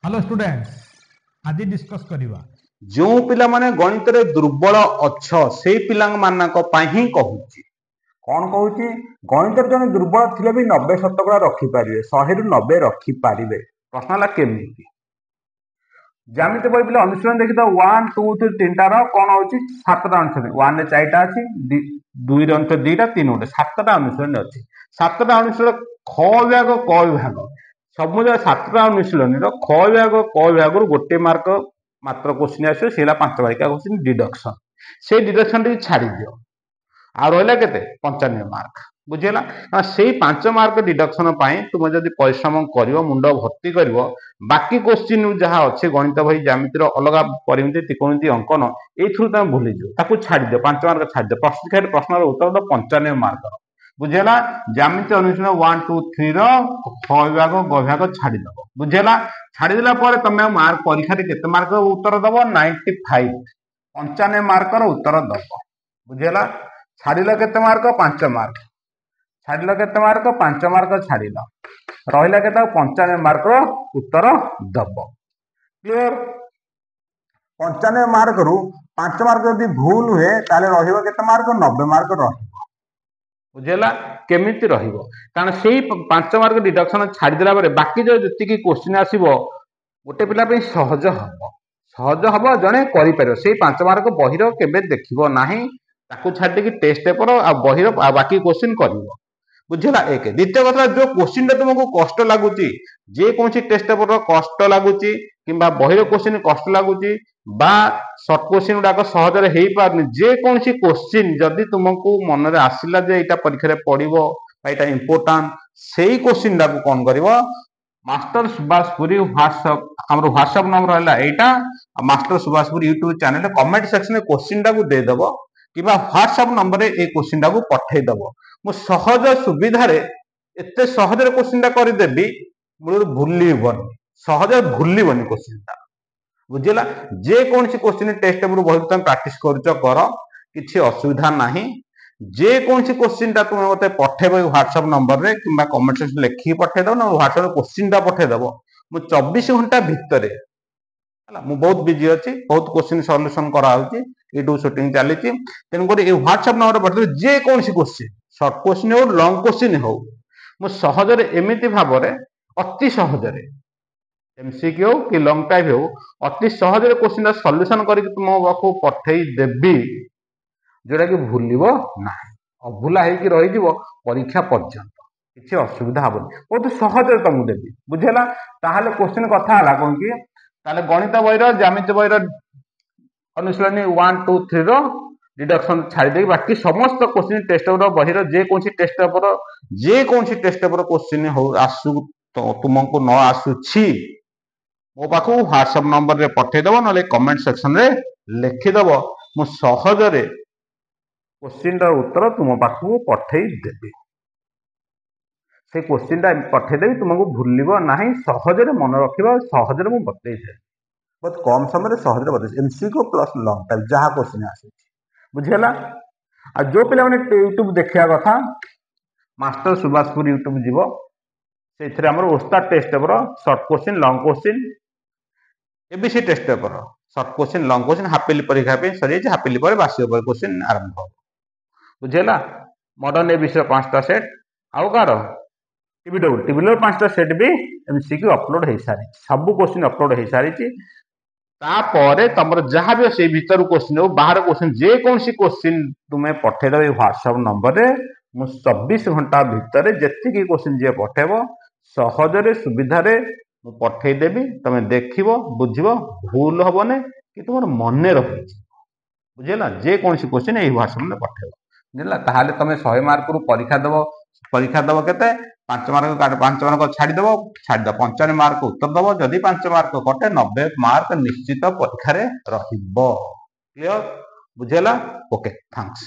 Hello students, आज discuss करिवा जो पिला माने गणित रे दुर्बल अच्छ से पिला मानक ही कहूची कौन कहूची गणित रे जने दुर्बल थिले भी 90% रखी पारिबे 100 रु 90 रखी पारिबे। प्रश्न ला केमिति ज्यामिति बहि पिला अनुशीलन देखि तो 1 2 3 तीनटा रो कोन होची सातटा अनुशीलन 1 रे 4टा अछि 2 रे अंक 2टा 3 गोटे सातटा अनुशीलन अछि। सातटा अनुशीलन ख विभाग क विभाग समुदाय सातटा अनुशीलन रो ख विभाग क विभाग रु गोटे मार्क मात्र क्वेश्चन आसे सेला 5 मार्किया क्वेश्चन डिडक्शन से डिडक्शन टी छाड़ी दियो आ रहला केते 95 मार्क बुझेला से 5 मार्क डिडक्शन पाई तुम जदि परिश्रम करिवो मुंड भर्ती करिवो बाकी क्वेश्चन जहा अछि गणित बही ज्यामिति रो अलगा परिमिति त्रिकोणमिति अंकन एथु तम भूली जो ताकू छाड़ी दियो 5 मार्क छाड़ी दियो प्रश्न रो उत्तर तो 95 मार्क बुझेला ज्यामिति अनुशीलन 1 2 3 रो ख विभाग ग विभाग छाड़ी दबो बुझेला छाड़ी दिला पर तमे मार्क परीक्षा रे केते मार्क उत्तर दबो 95 95 मार्क रो उत्तर दबो बुझेला छाड़िला केते मार्क 5 मार्क छाड़िला केते मार्क 5 मार्क छाड़िला रहिला केते 95 मार्क रो उत्तर दबो क्लियर। 95 मार्क रु 5 मार्क यदि भूल हुए ताले रहिबो केते मार्क 90 मार्क रहिबो बुझेला केमिति रहिबो कारण सेही 5 मार्क डिडक्शन छाड़ी दिला बारे बाकी जो जति क्वेश्चन आसीबो गोटे पिला पे सहज हबो जणे करि परियो सेही 5 मार्क बहिरो केबे देखिबो नाही ताकू छाड़ी कि टेस्ट पेपर आ बहिरो बाकी क्वेश्चन करिवो बुझेला। एक द्वितीय कथा जो क्वेश्चन तुमको कष्ट लागुची जे कोनसी टेस्ट पेपर कष्ट लागुची किंबा बहिरो क्वेश्चन कष्ट लागुची बा शॉर्ट क्वेश्चन गुडाक सहजरे हेई पारनी जे कोनसी क्वेश्चन जदि तुमको मन रे आसिला जे एटा परीक्षा रे पडिवो एटा इंपोर्टेंट सेही क्वेश्चन डाकू कोन करिवो मास्टर सुभाषपुरी व्हाट्सएप हमर व्हाट्सएप नंबर रहला एटा master Subhashpuri YouTube channel comment section में क्वेश्चन डाकू दे दबो किबा व्हाट्सएप नंबर रे ए क्वेश्चन डाकू पठै दबो मु सहज सुविधा रे एते सहज रे क्वेश्चन डा करि देबी मुर भूलिबनी सहज भूलिबनी क्वेश्चन डा बुझिला। जे कोनसी क्वेश्चन टेस्ट पेपर बहुत तुम प्रैक्टिस करछ कर किछि असुविधा नाही जे कोनसी क्वेश्चन डा तुम मते पठेबो व्हाट्सएप नंबर रे किबा कमेंट सेक्शन लिखि पठे दो ना व्हाट्सएप क्वेश्चन डा पठे दबो मु 24 घंटा भितरे हला मु बहुत बिजी अछि बहुत क्वेश्चन सॉल्यूशन करा होची यूट्यूब शूटिंग चली तेन कर व्हाट्सएप नंबर पठे जे कोनसी क्वेश्चन शॉर्ट क्वेश्चन हो लॉन्ग क्वेश्चन हो मु सहजरे एमिति भाबरे अति सहजरे एमसीक्यू कि लॉन्ग टाइप हो अति सहजरे क्वेश्चन सॉल्यूशन करके तुम पाखु पठेई देबी जोड़ा कि भूलिबो नाही अभूला हे कि रहि जीवो परीक्षा पर्यंत किछि असुविधा हबनी बहुत सहजरे तुमको देबी बुझेला। ताहाले क्वेश्चन कथा हला कोन कि ताले गणित बहिर ज्यामिति बहिर अनुशीलन 1 2 3 रो डिडक्शन छाड़ी दे बाकी समस्त क्वेश्चन टेस्ट पेपर बहिर जे कोनसी टेस्ट पेपर क्वेश्चन हो आसु तो तुमको न आसुछि मो पाखु व्हाट्सएप नंबर रे पठे दबो नले कमेंट सेक्शन रे लिखि दबो मु सहजरे क्वेश्चन रा उत्तर तुम पाखु पठेई देबी से क्वेश्चन रा पठे देबी तुमको भूलिबो नाही सहजरे मन रखिबो सहजरे मु बतै दे बहुत कम समय रे सहजरे बतै एमसीक्यू प्लस लॉन्ग टाइम जहा क्वेश्चन आसे बुझेला। आ जो पिला माने यूट्यूब देखिया कथा मास्टर सुभाषपुर यूट्यूब जीवो सेथरे हमर ओस्ताद test paper short question long question ABC test paper short question long question हाफिली परीक्षा पे सरी जे हाफिली पर बासी पर क्वेश्चन आरंभ हो बुझेला। मॉडर्न एबीसी रो 5टा सेट आउ कार टीवी रो 5टा सेट भी एमसीक्यू अपलोड हे सारी सब क्वेश्चन अपलोड हे सारी तापरे तमर जहाँ भी से भीतर क्वेश्चन हो बाहर क्वेश्चन जे कोनसी क्वेश्चन तुम्हें पठे दबे व्हाट्सएप नंबर रे मु 24 घंटा भीतर जेति की क्वेश्चन जे पठेबो सहजरे सुविधा रे मु पठे देबी तमे देखिबो बुझिबो भूल होबने कि तुमर मने रहि बुझेला। जे कोनसी क्वेश्चन ए व्हाट्सएप में पठेबो बुझेला ताहाले तमे 100 मार्क रु परीक्षा दबो केते 5 मार्क छाड़ी दबो 95 मार्क उत्तर दबो जदि 5 मार्क कटे 90 मार्क निश्चित परीक्षा रे रहिबो क्लियर बुझेला। Okay thanks.